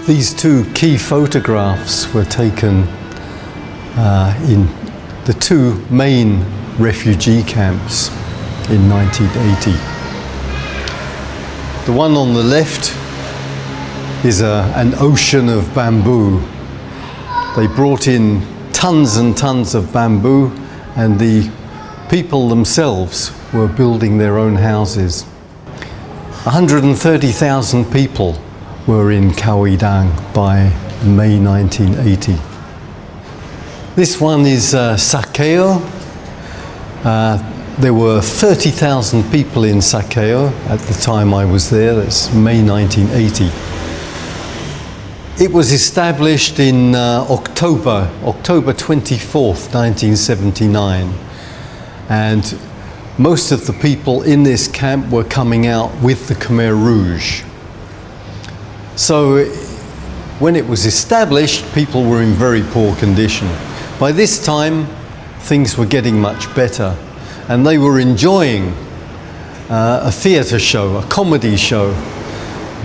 These two key photographs were taken in the two main refugee camps in 1980. The one on the left is an ocean of bamboo. They brought in tons and tons of bamboo, and the people themselves were building their own houses. 130,000 people were in Khao-I-Dang by May 1980. This one is Sakeo. There were 30,000 people in Sakeo at the time I was there. That's May 1980. It was established in October 24th, 1979. And most of the people in this camp were coming out with the Khmer Rouge. So when it was established, people were in very poor condition. By this time, things were getting much better, and they were enjoying a theatre show, a comedy show.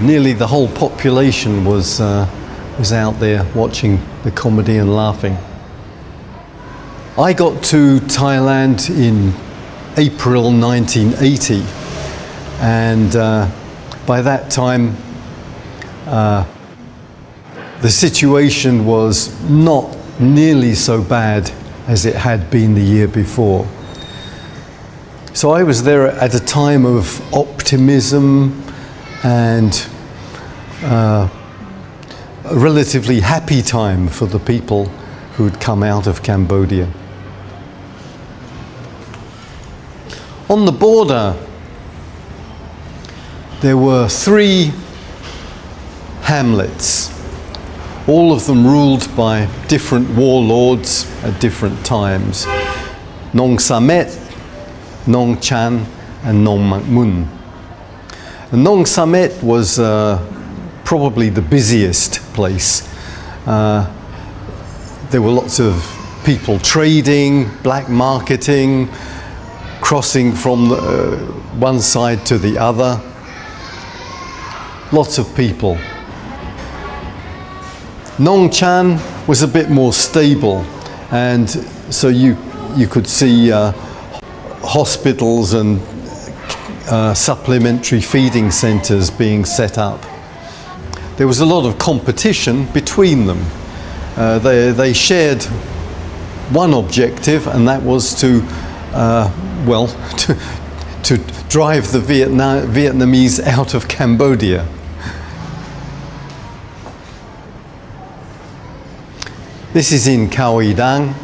Nearly the whole population was out there watching the comedy and laughing. I got to Thailand in April 1980, and by that time the situation was not nearly so bad as it had been the year before. So I was there at a time of optimism and a relatively happy time for the people who'd come out of Cambodia. On the border, there were 3 hamlets, all of them ruled by different warlords at different times. Nong Samet, Nong Chan, and Nong Mak Mun. And Nong Samet was probably the busiest place. There were lots of people trading, black marketing, crossing from one side to the other. Lots of people. Nong Chan was a bit more stable, and so you could see hospitals and supplementary feeding centres being set up. There was a lot of competition between them. They shared one objective, and that was to drive the Vietnamese out of Cambodia. This is in Khao-I-Dang,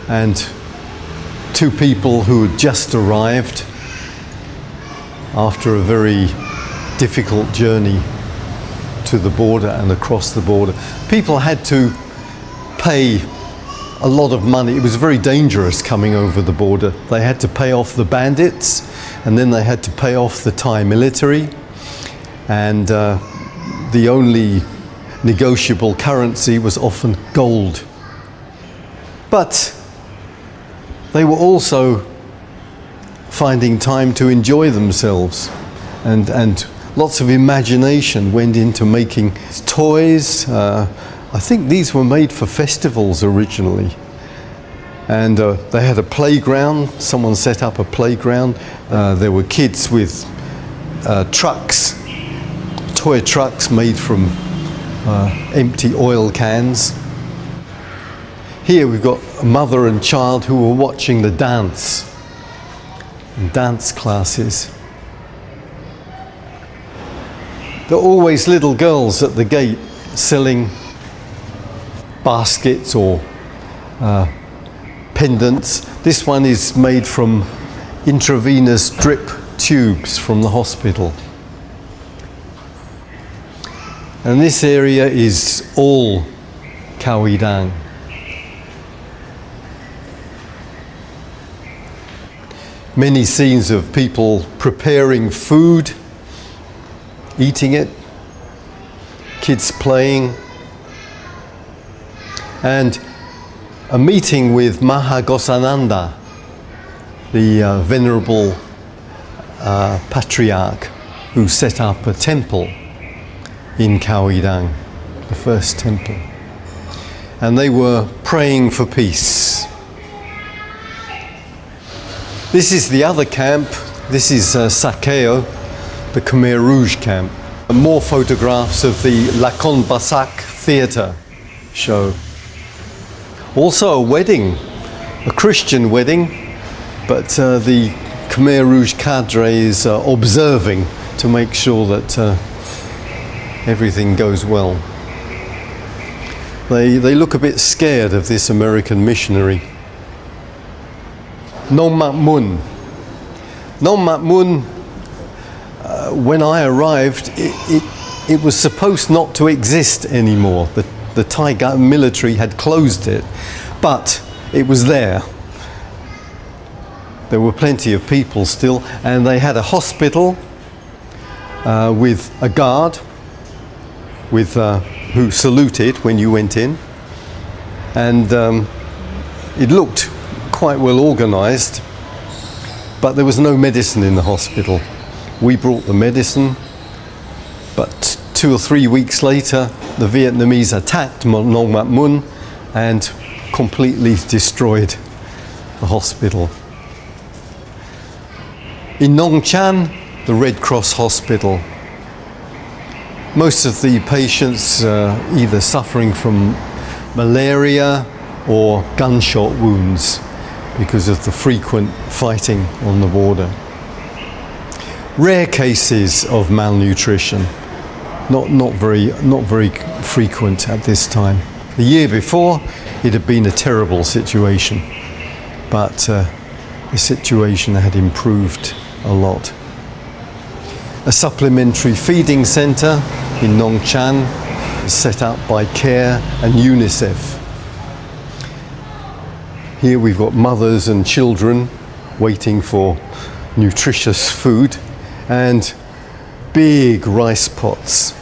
and 2 people who had just arrived after a very difficult journey to the border and across the border. People had to pay a lot of money. It was very dangerous coming over the border. They had to pay off the bandits, and then they had to pay off the Thai military, and the only negotiable currency was often gold. But they were also finding time to enjoy themselves, and lots of imagination went into making toys. I think these were made for festivals originally. And they had a playground. Someone set up a playground. There were kids with trucks, toy trucks made from empty oil cans. Here we've got a mother and child who were watching the dance classes. There are always little girls at the gate selling baskets or pendants. This one is made from intravenous drip tubes from the hospital. And this area is all Khao-I-Dang. Many scenes of people preparing food, eating it, kids playing, and a meeting with Mahagosananda, the venerable patriarch who set up a temple in Khao-I-Dang, the first temple. And they were praying for peace. This is the other camp. This is Sakeo, the Khmer Rouge camp. More photographs of the Lakon Basak theatre show. Also a wedding, a Christian wedding, but the Khmer Rouge cadre is observing to make sure that everything goes well. They look a bit scared of this American missionary. Nong Mat Mun. Nong Mat Mun, when I arrived, it was supposed not to exist anymore. The Thai military had closed it, but it was there. There were plenty of people still, and they had a hospital with a guard who saluted when you went in, and it looked quite well organized, but there was no medicine in the hospital. We brought the medicine, but 2 or 3 weeks later the Vietnamese attacked Nong Mat Mun and completely destroyed the hospital. In Nong Chan, the Red Cross hospital, most of the patients either suffering from malaria or gunshot wounds because of the frequent fighting on the border. Rare cases of malnutrition, not very frequent at this time. The year before, it had been a terrible situation, but the situation had improved a lot. A supplementary feeding centre in Nong Chan set up by CARE and UNICEF. Here we've got mothers and children waiting for nutritious food and big rice pots.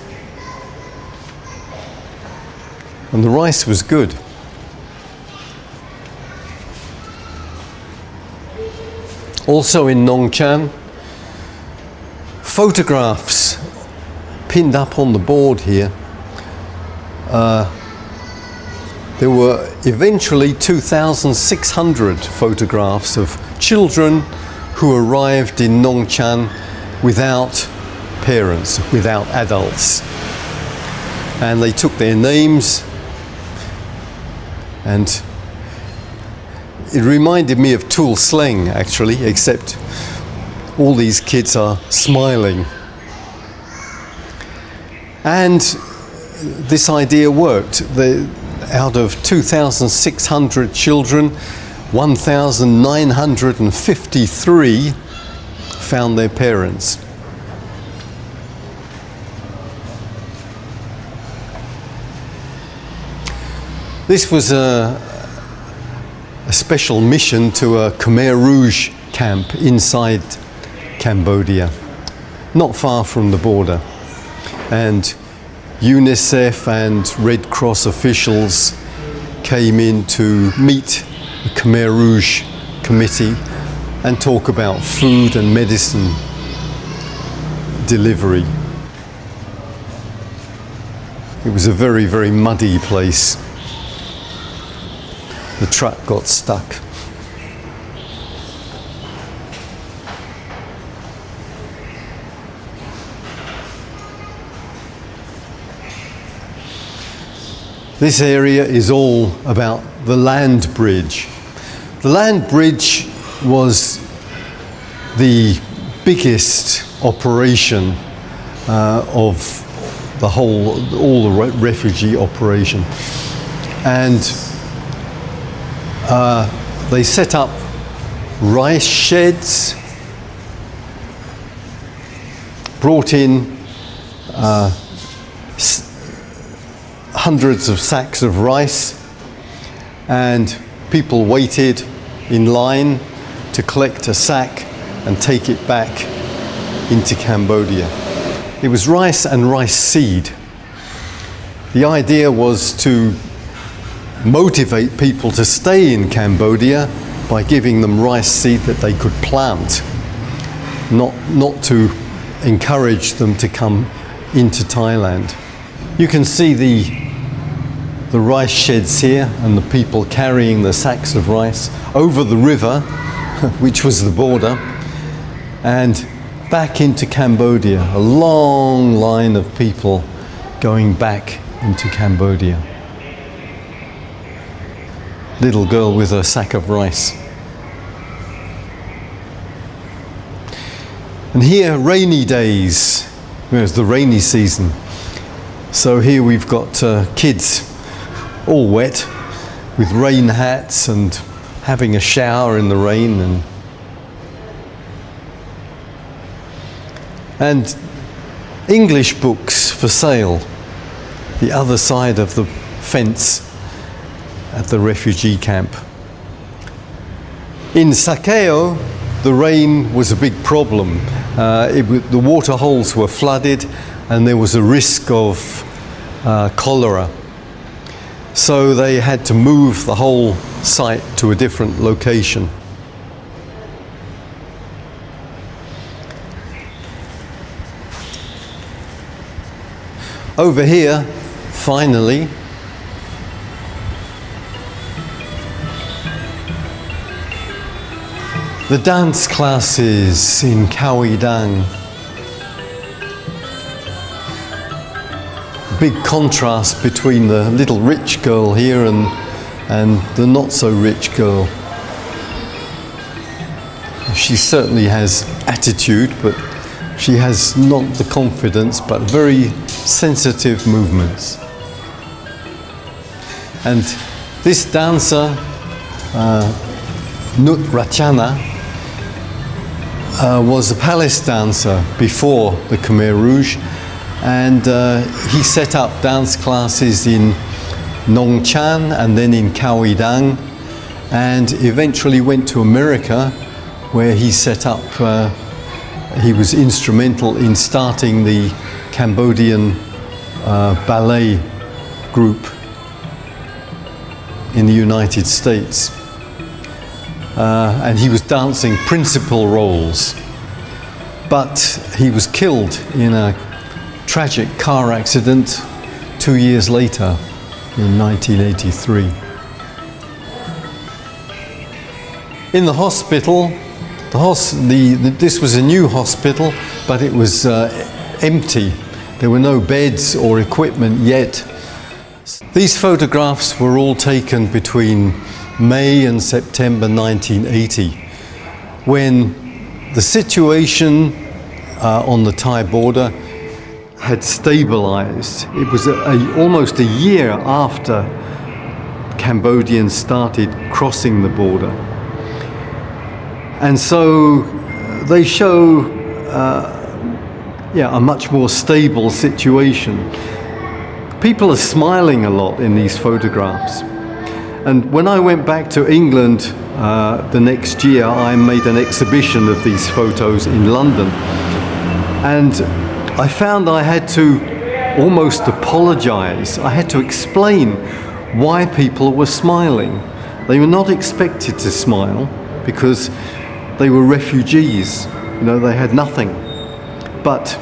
And the rice was good. Also in Nong Chan, photographs pinned up on the board here. There were eventually 2,600 photographs of children who arrived in Nong Chan without parents, without adults. And they took their names, and it reminded me of Tul Sleng actually, except all these kids are smiling. And this idea worked. Out of 2,600 children, 1,953 found their parents. This was a special mission to a Khmer Rouge camp inside Cambodia, not far from the border. And UNICEF and Red Cross officials came in to meet the Khmer Rouge committee and talk about food and medicine delivery. It was a very, very muddy place. The truck got stuck. This area is all about the land bridge. The land bridge was the biggest operation of all the refugee operation. And they set up rice sheds, brought in hundreds of sacks of rice, and people waited in line to collect a sack and take it back into Cambodia. It was rice and rice seed. The idea was to motivate people to stay in Cambodia by giving them rice seed that they could plant, not to encourage them to come into Thailand. You can see the rice sheds here and the people carrying the sacks of rice over the river, which was the border, and back into Cambodia, a long line of people going back into Cambodia. Little girl with her sack of rice. And here, rainy days. It's the rainy season. So here we've got kids all wet with rain hats and having a shower in the rain, and English books for sale the other side of the fence at the refugee camp. In Sakeo, the rain was a big problem. The water holes were flooded and there was a risk of cholera. So they had to move the whole site to a different location. Over here, finally, the dance classes in Khao-I-Dang. Big contrast between the little rich girl here and the not so rich girl. She certainly has attitude, but she has not the confidence, but very sensitive movements. And this dancer, Nut Rachana, was a palace dancer before the Khmer Rouge, and he set up dance classes in Nong Chan and then in Khao-I-Dang, and eventually went to America, where he set up, he was instrumental in starting the Cambodian ballet group in the United States. And he was dancing principal roles, but he was killed in a tragic car accident 2 years later in 1983. In the hospital, this was a new hospital, but it was empty. There were no beds or equipment yet. These photographs were all taken between May and September 1980, when the situation on the Thai border had stabilized. It was almost a year after Cambodians started crossing the border. And so they show a much more stable situation. People are smiling a lot in these photographs. And when I went back to England the next year, I made an exhibition of these photos in London. And I found I had to almost apologize. I had to explain why people were smiling. They were not expected to smile because they were refugees. You know, they had nothing. But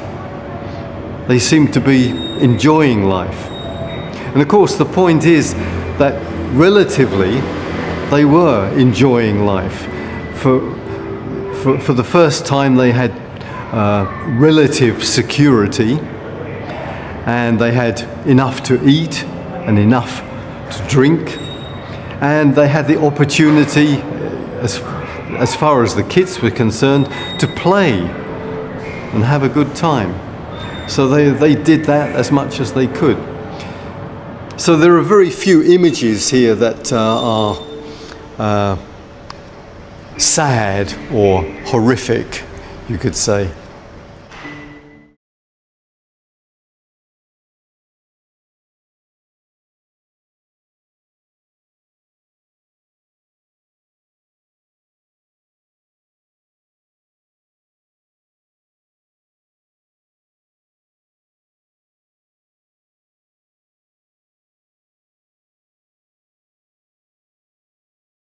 they seemed to be enjoying life. And of course, the point is that relatively, they were enjoying life. For the first time, they had relative security, and they had enough to eat and enough to drink, and they had the opportunity, as far as the kids were concerned, to play and have a good time. So they did that as much as they could. So there are very few images here that are sad or horrific, you could say.